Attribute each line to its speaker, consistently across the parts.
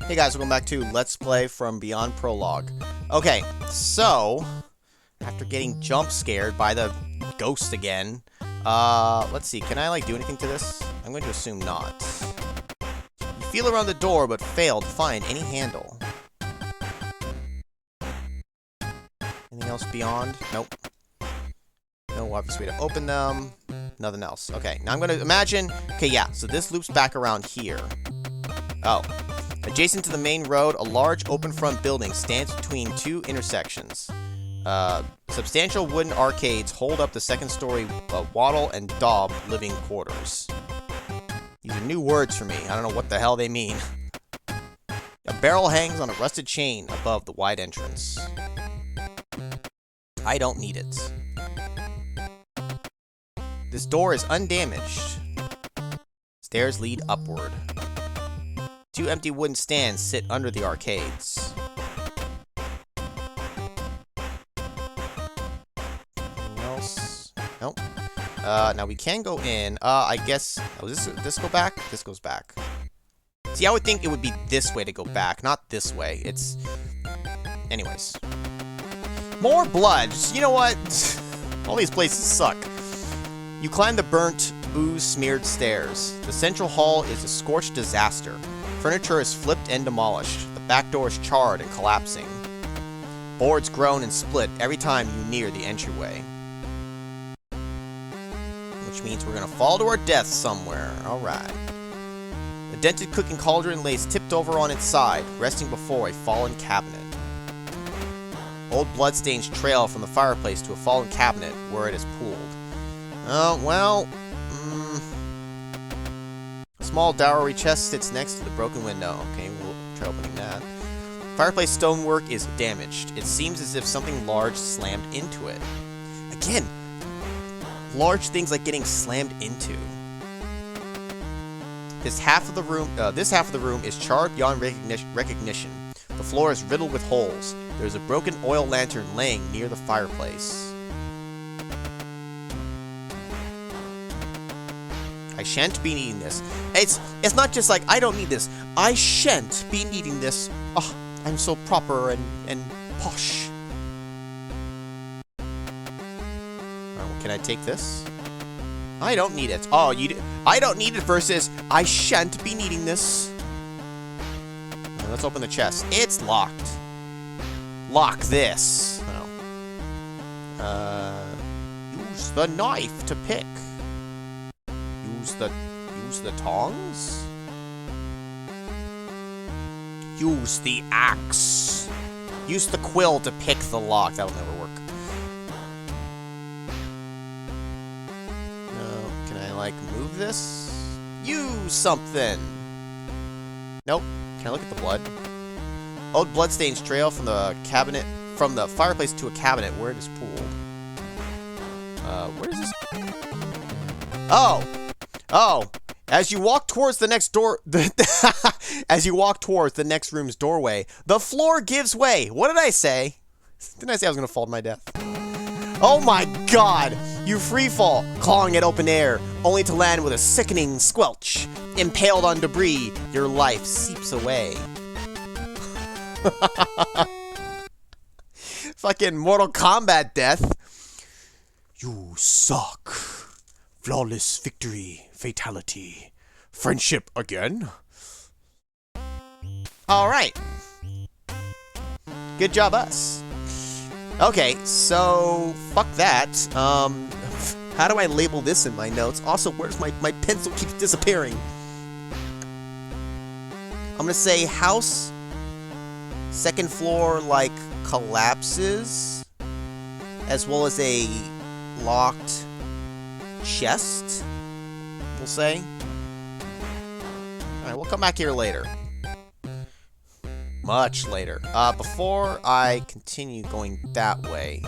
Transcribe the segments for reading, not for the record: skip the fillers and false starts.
Speaker 1: Hey guys, welcome back to Let's Play From Beyond Prologue. Okay, so, after getting jump scared by the ghost again, let's see, can I, like, do anything to this? I'm going to assume not. You feel around the door, but fail to find any handle. Anything else beyond? Nope. No obvious way to open them. Nothing else. Okay, now I'm going to imagine... Okay, yeah, so this loops back around here. Oh. Adjacent to the main road, a large open front building stands between two intersections. Substantial wooden arcades hold up the second-story wattle and daub living quarters. These are new words for me. I don't know what the hell they mean. A barrel hangs on a rusted chain above the wide entrance. I don't need it. This door is undamaged. Stairs lead upward. Two empty wooden stands sit under the arcades. Anything else? Nope. Now we can go in. I guess... Oh, this go back? This goes back. See, I would think it would be this way to go back, not this way. It's... Anyways. More blood. You know what? All these places suck. You climb the burnt, ooze-smeared stairs. The central hall is a scorched disaster. Furniture is flipped and demolished. The back door is charred and collapsing. Boards groan and split every time you near the entryway. Which means we're gonna fall to our death somewhere. Alright. A dented cooking cauldron lays tipped over on its side, resting before a fallen cabinet. Old bloodstains trail from the fireplace to a fallen cabinet where it is pooled. Oh, well... Small dowry chest sits next to the broken window. Okay, we'll try opening that. Fireplace stonework is damaged. It seems as if something large slammed into it. Again, large things like getting slammed into. This half of the room is charred beyond recognition. The floor is riddled with holes. There's a broken oil lantern laying near the fireplace. I shan't be needing this. It's not just like, I don't need this. I shan't be needing this. Oh, I'm so proper and posh. Oh, can I take this? I don't need it. Oh, I don't need it versus, I shan't be needing this. Right, let's open the chest. It's locked. Lock this. Oh. Use the knife to pick. Use the tongs? Use the axe. Use the quill to pick the lock. That'll never work. No, can I, like, move this? Use something! Nope. Can I look at the blood? Old bloodstains trail from the cabinet, from the fireplace to a cabinet where it is pooled. Where is this? Oh! Oh, as you walk towards the next door, as you walk towards the next room's doorway, the floor gives way. What did I say? Didn't I say I was gonna fall to my death? Oh my god! You freefall, clawing at open air, only to land with a sickening squelch. Impaled on debris, your life seeps away. Fucking Mortal Kombat death. You suck. Flawless victory, fatality, friendship again. Alright. Good job, us. Okay, so, fuck that. How do I label this in my notes? Also, where's my pencil keeps disappearing? I'm gonna say house, second floor, like, collapses, as well as a locked chest, we'll say. Alright, we'll come back here later. Much later. Before I continue going that way,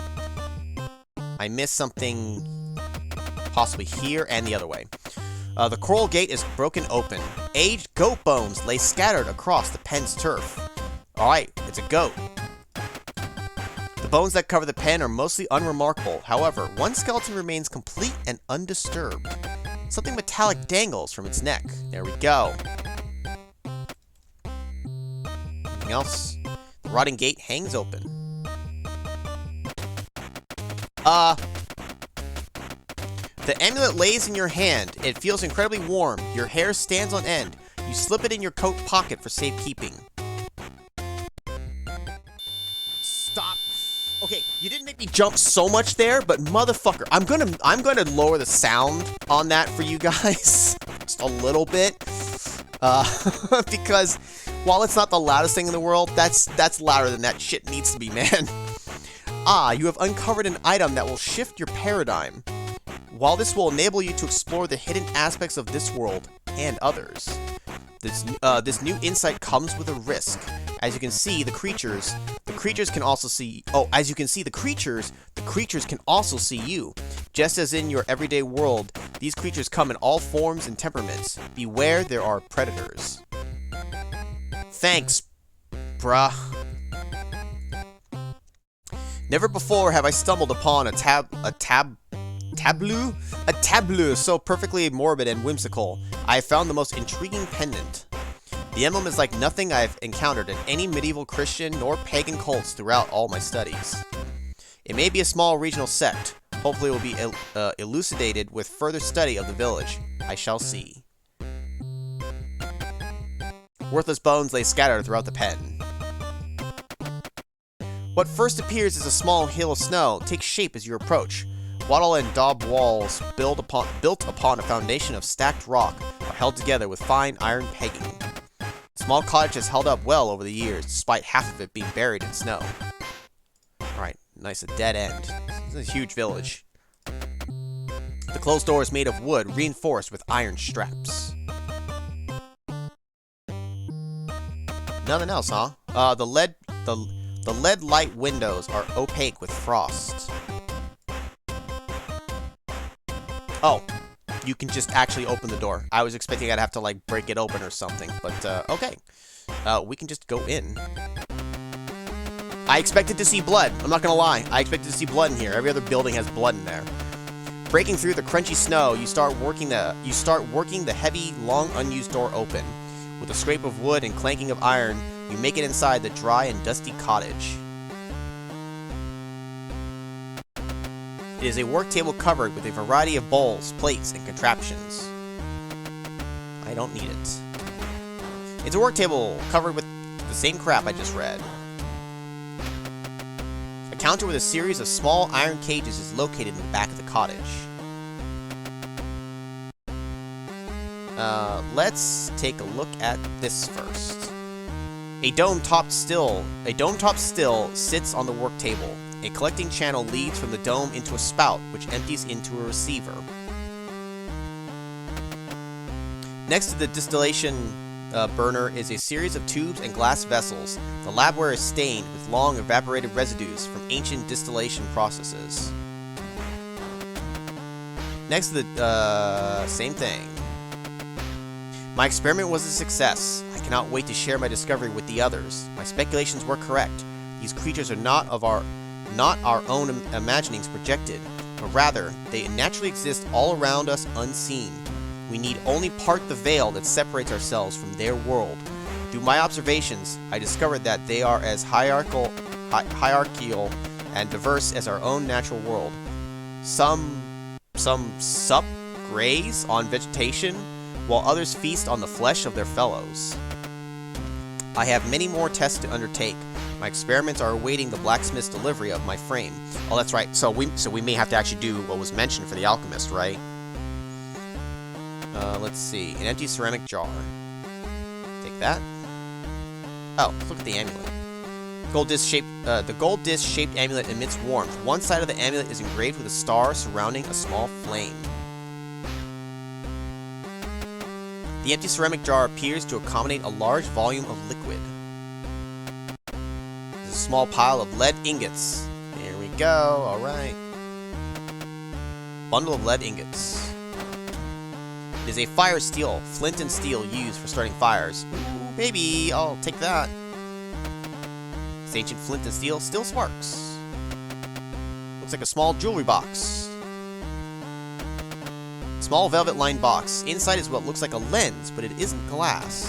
Speaker 1: I missed something possibly here and the other way. The coral gate is broken open. Aged goat bones lay scattered across the pen's turf. Alright, it's a goat. The bones that cover the pen are mostly unremarkable. However, one skeleton remains complete and undisturbed. Something metallic dangles from its neck. There we go. Anything else? The rotting gate hangs open. The amulet lays in your hand. It feels incredibly warm. Your hair stands on end. You slip it in your coat pocket for safekeeping. Stop. Okay, you didn't make me jump so much there, but motherfucker, I'm gonna lower the sound on that for you guys just a little bit, because while it's not the loudest thing in the world, that's louder than that shit needs to be, man. Ah, you have uncovered an item that will shift your paradigm. While this will enable you to explore the hidden aspects of this world and others, this new insight comes with a risk. As you can see, the creatures can also see. Oh, as you can see, the creatures can also see you. Just as in your everyday world, these creatures come in all forms and temperaments. Beware, there are predators. Thanks, bruh. Never before have I stumbled upon a tableau so perfectly morbid and whimsical. I have found the most intriguing pendant. The emblem is like nothing I've encountered in any medieval Christian nor pagan cults throughout all my studies. It may be a small regional sect. Hopefully it will be elucidated with further study of the village. I shall see. Worthless bones lay scattered throughout the pen. What first appears as a small hill of snow takes shape as you approach. Wattle and daub walls built upon a foundation of stacked rock are held together with fine iron pegging. The small cottage has held up well over the years, despite half of it being buried in snow. Alright, nice, a dead end. This is a huge village. The closed door is made of wood, reinforced with iron straps. Nothing else, huh? The lead light windows are opaque with frost. Oh, you can just actually open the door. I was expecting I'd have to, like, break it open or something, but, okay. We can just go in. I expected to see blood. I'm not gonna lie. I expected to see blood in here. Every other building has blood in there. Breaking through the crunchy snow, you start working the heavy, long unused door open. With a scrape of wood and clanking of iron, you make it inside the dry and dusty cottage. It is a work table covered with a variety of bowls, plates, and contraptions. I don't need it. It's a work table covered with the same crap I just read. A counter with a series of small iron cages is located in the back of the cottage. Let's take a look at this first. A dome-topped still sits on the work table. A collecting channel leads from the dome into a spout, which empties into a receiver. Next to the distillation burner is a series of tubes and glass vessels. The labware is stained with long evaporated residues from ancient distillation processes. Next to the, same thing. My experiment was a success. I cannot wait to share my discovery with the others. My speculations were correct. These creatures are not our own imaginings projected, but rather, they naturally exist all around us unseen. We need only part the veil that separates ourselves from their world. Through my observations, I discovered that they are as hierarchical and diverse as our own natural world. Some sup, graze on vegetation, while others feast on the flesh of their fellows. I have many more tests to undertake. My experiments are awaiting the blacksmith's delivery of my frame. Oh, that's right. So we may have to actually do what was mentioned for the alchemist, right? Let's see. An empty ceramic jar. Take that. Oh, let's look at the amulet. The gold disc-shaped amulet emits warmth. One side of the amulet is engraved with a star surrounding a small flame. The empty ceramic jar appears to accommodate a large volume of liquid. There's a small pile of lead ingots. There we go. Alright. Bundle of lead ingots. It is a fire steel, flint and steel used for starting fires. Ooh, maybe I'll take that. This ancient flint and steel still sparks. Looks like a small jewelry box. Small velvet-lined box. Inside is what looks like a lens, but it isn't glass.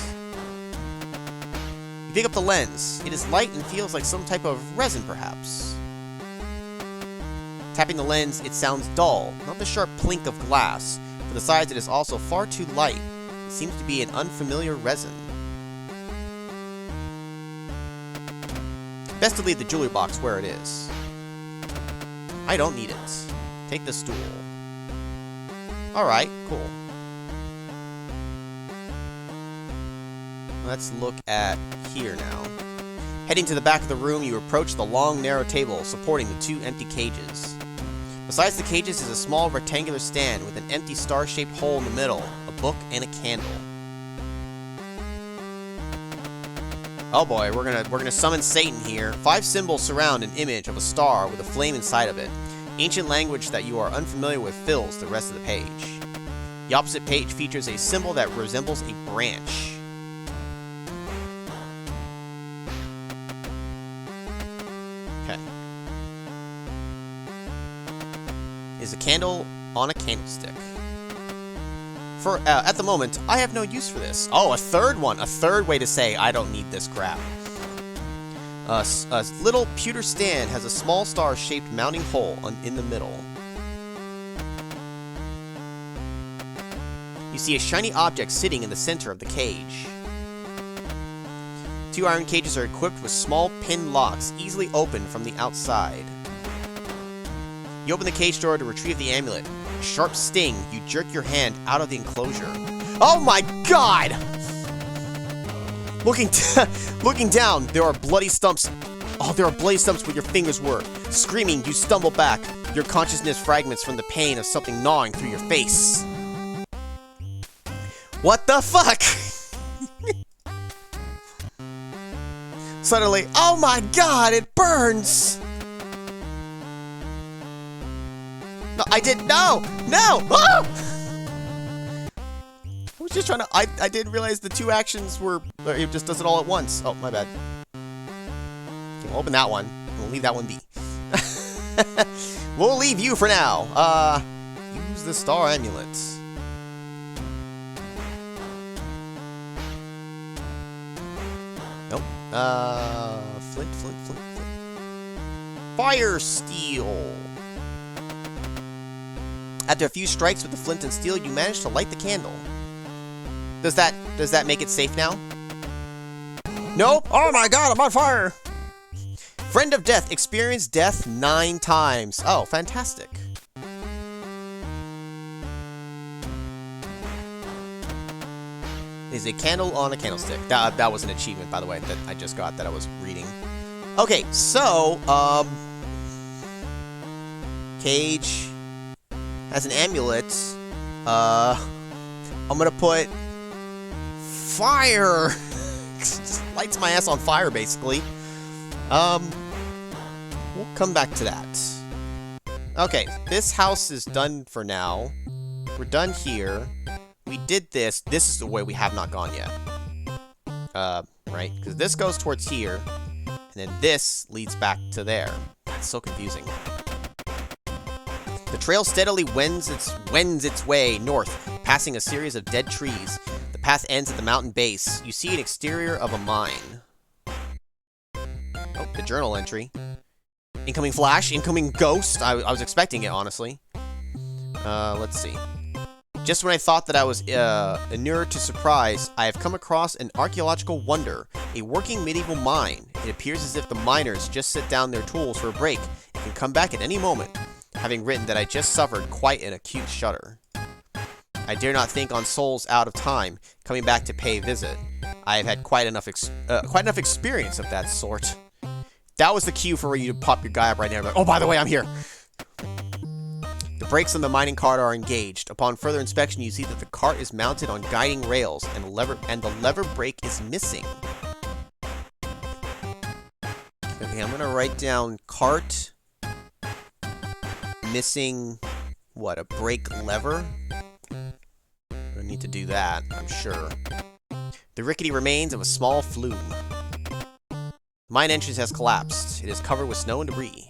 Speaker 1: You pick up the lens. It is light and feels like some type of resin, perhaps. Tapping the lens, it sounds dull, not the sharp plink of glass. For the size, it is also far too light. It seems to be an unfamiliar resin. Best to leave the jewelry box where it is. I don't need it. Take the stool. Alright, cool. Let's look at here now. Heading to the back of the room, you approach the long, narrow table supporting the two empty cages. Besides the cages is a small rectangular stand with an empty star-shaped hole in the middle, a book, and a candle. Oh boy, we're gonna summon Satan here. 5 symbols surround an image of a star with a flame inside of it. Ancient language that you are unfamiliar with fills the rest of the page. The opposite page features a symbol that resembles a branch. Okay. Is a candle on a candlestick. At the moment, I have no use for this. Oh, a third one. A third way to say I don't need this crap. A little pewter stand has a small star-shaped mounting hole in the middle. You see a shiny object sitting in the center of the cage. 2 iron cages are equipped with small pin locks, easily opened from the outside. You open the cage door to retrieve the amulet. A sharp sting, you jerk your hand out of the enclosure. Oh my god! Looking down, there are bloody stumps. Oh, there are bloody stumps where your fingers were. Screaming, you stumble back. Your consciousness fragments from the pain of something gnawing through your face. What the fuck? Suddenly, oh my god, it burns! No, I didn't. No! Oh! I was just trying to. I didn't realize the 2 actions were. It just does it all at once. Oh, my bad. Okay, we'll open that one. We'll leave that one be. We'll leave you for now. Use the star amulet. Nope. Flint. Fire steel. After a few strikes with the flint and steel, you manage to light the candle. Does that make it safe now? Nope. Oh my god, I'm on fire! Friend of Death. Experience death 9 times. Oh, fantastic. Is a candle on a candlestick. That was an achievement, by the way, that I just got that I was reading. Okay, so, cage has an amulet. I'm gonna put fire. Just lights my ass on fire, basically. We'll come back to that. Okay, this house is done for now. We're done here. We did this. This is the way we have not gone yet. Right? Because this goes towards here, and then this leads back to there. It's so confusing. The trail steadily wends its way north, passing a series of dead trees. The path ends at the mountain base. You see an exterior of a mine. Oh, the journal entry. Incoming flash, incoming ghost. I was expecting it, honestly. Let's see. Just when I thought that I was inured to surprise, I have come across an archaeological wonder, a working medieval mine. It appears as if the miners just set down their tools for a break and can come back at any moment. Having written that I just suffered quite an acute shudder. I dare not think on souls out of time, coming back to pay a visit. I have had quite enough experience of that sort. That was the cue for you to pop your guy up right now. Like, oh, by the way, I'm here. The brakes on the mining cart are engaged. Upon further inspection, you see that the cart is mounted on guiding rails, and the lever brake is missing. Okay, I'm gonna write down cart missing. What, a brake lever? I need to do that, I'm sure. The rickety remains of a small flume. The mine entrance has collapsed. It is covered with snow and debris.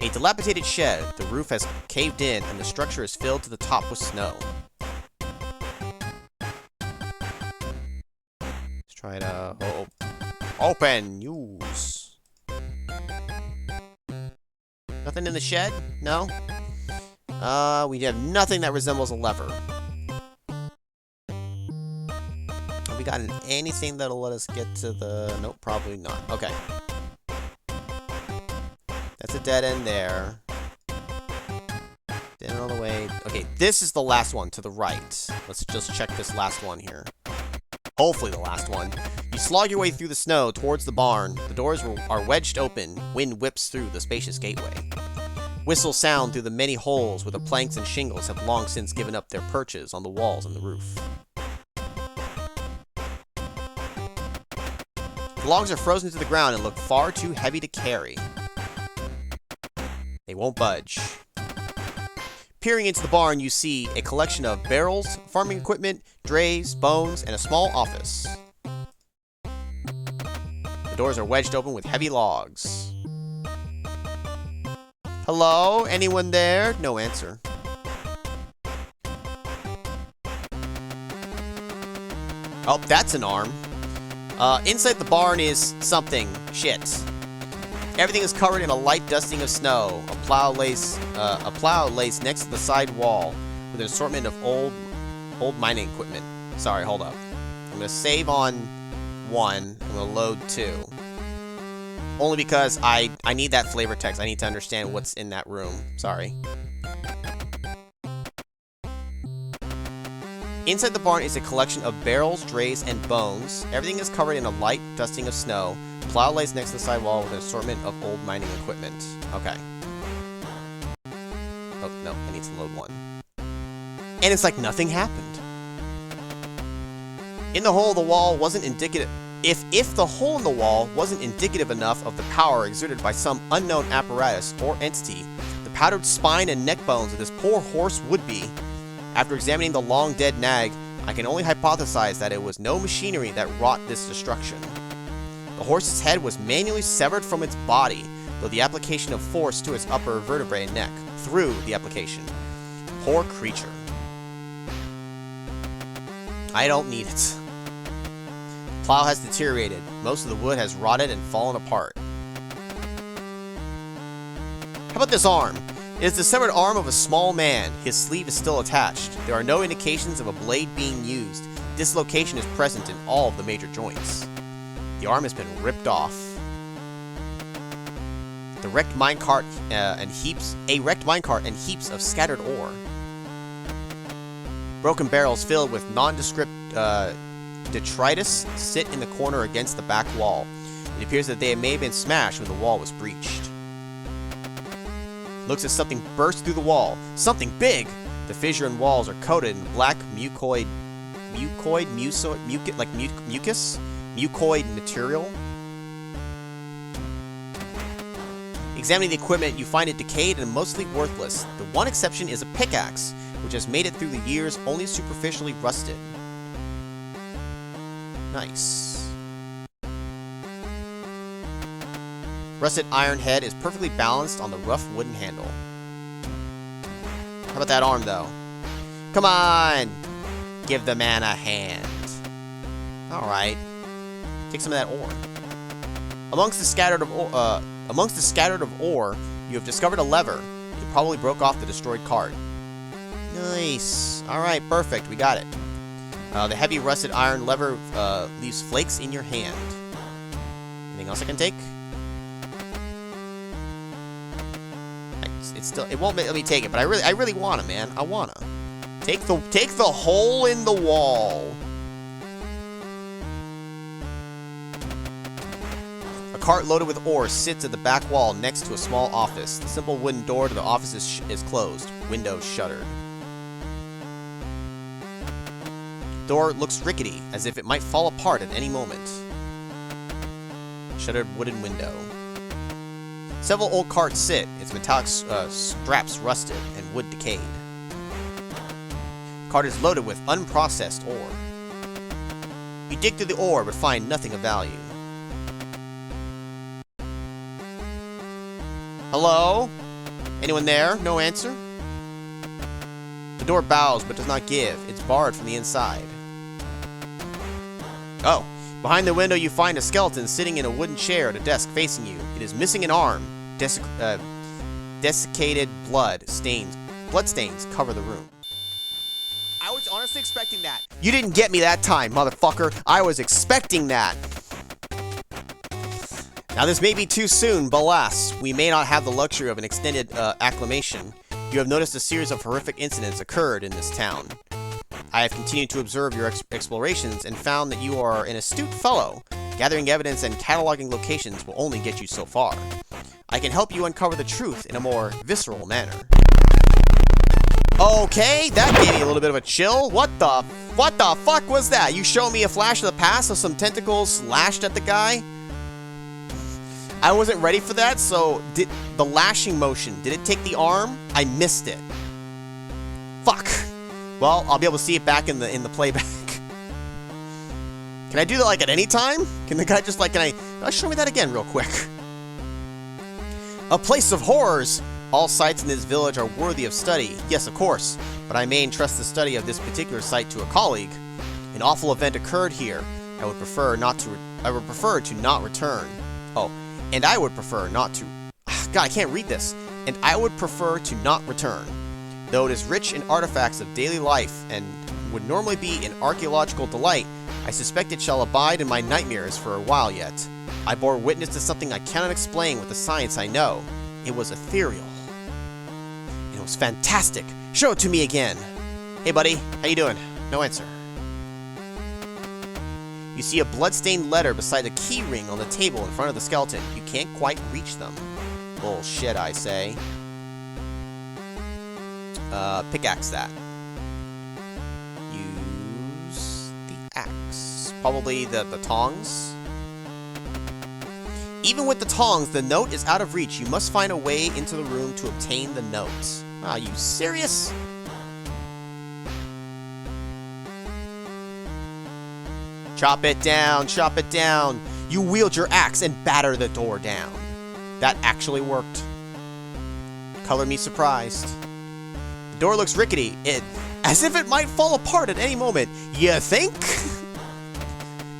Speaker 1: A dilapidated shed. The roof has caved in, and the structure is filled to the top with snow. Let's try Alright, open! Use! Nothing in the shed? No? We have nothing that resembles a lever. Have we gotten anything that'll let us get to the... Nope, probably not. Okay. That's a dead end there. Dead end all the way. Okay, this is the last one to the right. Let's just check this last one here. Hopefully the last one. You slog your way through the snow towards the barn. The doors are wedged open. Wind whips through the spacious gateway. Whistles sound through the many holes where the planks and shingles have long since given up their perches on the walls and the roof. The logs are frozen to the ground and look far too heavy to carry. They won't budge. Peering into the barn, you see a collection of barrels, farming equipment, drays, bones, and a small office. The doors are wedged open with heavy logs. Hello? Anyone there? No answer. Oh, that's an arm. Inside the barn is something. Shit. Everything is covered in a light dusting of snow. A plow lays next to the side wall with an assortment of old mining equipment. Sorry, hold up. I'm gonna save on 1. I'm gonna load 2. Only because I need that flavor text. I need to understand what's in that room. Sorry. Inside the barn is a collection of barrels, drays, and bones. Everything is covered in a light dusting of snow. Plow lays next to the sidewall with an assortment of old mining equipment. Okay. Oh, no, I need to load 1. And it's like nothing happened. In the hole, the wall wasn't indicative... If the hole in the wall wasn't indicative enough of the power exerted by some unknown apparatus or entity, the powdered spine and neck bones of this poor horse would be. After examining the long-dead nag, I can only hypothesize that it was no machinery that wrought this destruction. The horse's head was manually severed from its body, though the application of force to its upper vertebrae and neck, through the application. Poor creature. I don't need it. Plow has deteriorated. Most of the wood has rotted and fallen apart. How about this arm? It is the severed arm of a small man. His sleeve is still attached. There are no indications of a blade being used. Dislocation is present in all of the major joints. The arm has been ripped off. A wrecked minecart and heaps of scattered ore. Broken barrels filled with nondescript detritus sit in the corner against the back wall. It appears that they may have been smashed when the wall was breached. Looks as something burst through the wall. Something big! The fissure and walls are coated in black mucoid material. Examining the equipment, you find it decayed and mostly worthless. The one exception is a pickaxe, which has made it through the years only superficially rusted. Nice. Rusted iron head is perfectly balanced on the rough wooden handle. How about that arm, though? Come on! Give the man a hand. Alright. Take some of that ore. Amongst the scattered of ore, you have discovered a lever. It probably broke off the destroyed cart. Nice. Alright, perfect. We got it. The heavy rusted iron lever leaves flakes in your hand. Anything else I can take? It won't let me take it, but I really wanna, man. I wanna. Take the hole in the wall. A cart loaded with ore sits at the back wall next to a small office. The simple wooden door to the office is closed. Windows shuttered. Door looks rickety, as if it might fall apart at any moment. Shuttered wooden window. Several old carts sit, its metallic straps rusted and wood decayed. The cart is loaded with unprocessed ore. You dig through the ore but find nothing of value. Hello? Anyone there? No answer? The door bows but does not give. It's barred from the inside. Oh. Behind the window, you find a skeleton sitting in a wooden chair at a desk facing you. It is missing an arm. Desiccated blood stains cover the room. I was honestly expecting that. You didn't get me that time, motherfucker. I was expecting that. Now, this may be too soon, but alas, we may not have the luxury of an extended acclamation. You have noticed a series of horrific incidents occurred in this town. I have continued to observe your explorations and found that you are an astute fellow. Gathering evidence and cataloging locations will only get you so far. I can help you uncover the truth in a more visceral manner. Okay, that gave me a little bit of a chill. What the fuck was that? You showed me a flash of the past of some tentacles lashed at the guy? I wasn't ready for that, so did the lashing motion, did it take the arm? I missed it. Fuck. Well, I'll be able to see it back in the playback. Can I do that like at any time? Can the guy just like, show me that again real quick. A place of horrors. All sites in this village are worthy of study. Yes, of course, but I may entrust the study of this particular site to a colleague. An awful event occurred here. I would prefer to not return. Oh, and I would prefer not to. God, I can't read this. And I would prefer to not return. Though it is rich in artifacts of daily life and would normally be an archaeological delight, I suspect it shall abide in my nightmares for a while yet. I bore witness to something I cannot explain with the science I know. It was ethereal. It was fantastic. Show it to me again. Hey, buddy. How you doing? No answer. You see a blood-stained letter beside a key ring on the table in front of the skeleton. You can't quite reach them. Bullshit, I say. Pickaxe that. Use the axe. Probably the tongs. Even with the tongs, the note is out of reach. You must find a way into the room to obtain the note. Are you serious? Chop it down, chop it down. You wield your axe and batter the door down. That actually worked. Color me surprised. The door looks rickety, as if it might fall apart at any moment. You think?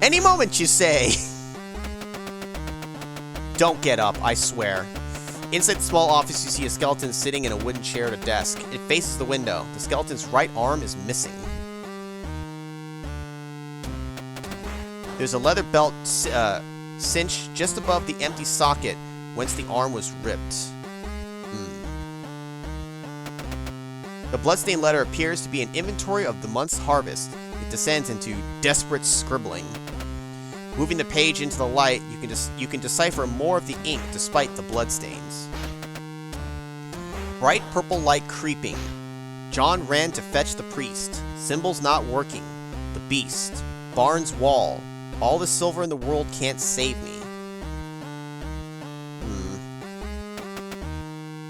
Speaker 1: Any moment, you say. Don't get up, I swear. Inside the small office, you see a skeleton sitting in a wooden chair at a desk. It faces the window. The skeleton's right arm is missing. There's a leather belt cinched just above the empty socket whence the arm was ripped. The bloodstained letter appears to be an inventory of the month's harvest. It descends into desperate scribbling. Moving the page into the light, you can decipher more of the ink despite the bloodstains. Bright purple light creeping. John ran to fetch the priest. Symbols not working. The beast. Barn's wall. All the silver in the world can't save me.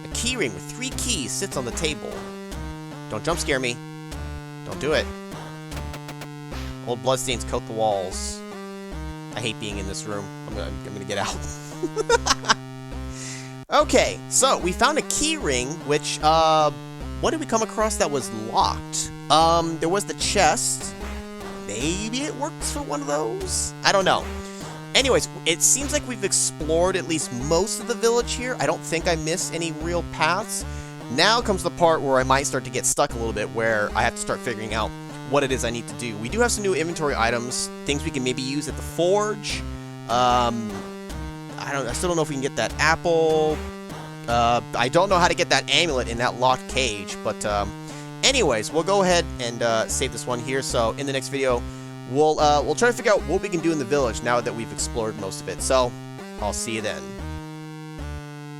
Speaker 1: A keyring with 3 keys sits on the table. Don't jump scare me. Don't do it. Old bloodstains coat the walls. I hate being in this room. I'm gonna get out. Okay, so we found a key ring, which, what did we come across that was locked? There was the chest. Maybe it works for one of those? I don't know. Anyways, it seems like we've explored at least most of the village here. I don't think I missed any real paths. Now comes the part where I might start to get stuck a little bit, where I have to start figuring out what it is I need to do. We do have some new inventory items, things we can maybe use at the forge. I still don't know if we can get that apple. I don't know how to get that amulet in that locked cage, but anyways, we'll go ahead and save this one here. So in the next video, we'll try to figure out what we can do in the village now that we've explored most of it. So I'll see you then.